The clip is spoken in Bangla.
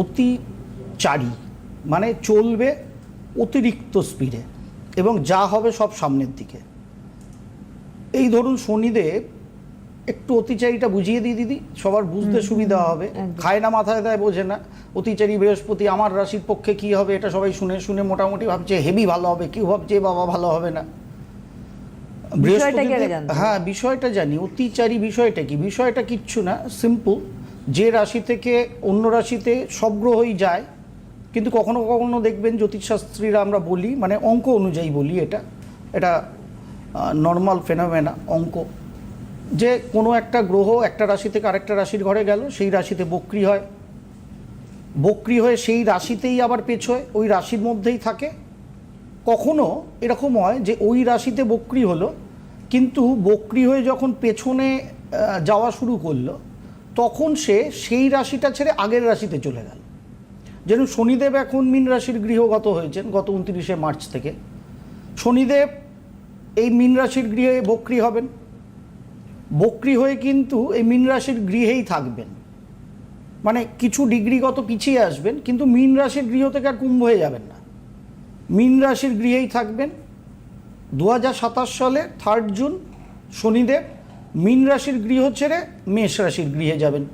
অতিচারী, মানে চলবে অতিরিক্ত স্পিডে এবং যা হবে সব সামনের দিকে। এই ধরুন শনিদেব একটু অতিচারীটা বুঝিয়ে দিই দিদি, সবার বুঝতে সুবিধা হবে। খায় না মাথায় দেয়, বোঝে না। অতিচারী বৃহস্পতি আমার রাশির পক্ষে কি হবে এটা সবাই শুনে শুনে মোটামুটি ভাবছে হেভি ভালো হবে, কেউ ভাবছে বাবা ভালো হবে না। বৃহস্পতি, হ্যাঁ বিষয়টা জানি। অতিচারী বিষয়টা কি? বিষয়টা কিচ্ছু না, সিম্পল। যে রাশি থেকে অন্য রাশিতে সব গ্রহই যায়, কিন্তু কখনো কখনো দেখবেন জ্যোতিষশাস্ত্রীরা আমরা বলি, মানে অঙ্ক অনুযায়ী বলি, এটা নর্মাল ফেনোমেনা অঙ্ক, যে কোনো একটা গ্রহ একটা রাশি থেকে আরেকটা রাশির ঘরে গেল, সেই রাশিতে বক্রি হয়, বক্রি হয়ে সেই রাশিতেই আবার পেছোয়, ওই রাশির মধ্যেই থাকে। কখনো এরকম হয় যে ওই রাশিতে বক্রি হলো, কিন্তু বক্রি হয়ে যখন পেছনে যাওয়া শুরু করলো তখন সে সেই রাশিটা ছেড়ে আগের রাশিতে চলে গেল। যেন শনিদেব এখন মীন রাশির গৃহগত হয়েছেন গত 29শে মার্চ থেকে। শনিদেব এই মীন রাশির গৃহে বক্রি হবেন, বক্রি হয়ে কিন্তু এই মীন রাশির গৃহেই থাকবেন, মানে কিছু ডিগ্রিগত পিছিয়ে আসবেন, কিন্তু মীন রাশির গৃহ থেকে আর কুম্ভ হয়ে যাবেন না, মীন রাশির গৃহেই থাকবেন। 2027 সালে 3 জুন শনিদেব মীন রাশির গৃহ ছেড়ে মেষ রাশির গৃহে যাবেন।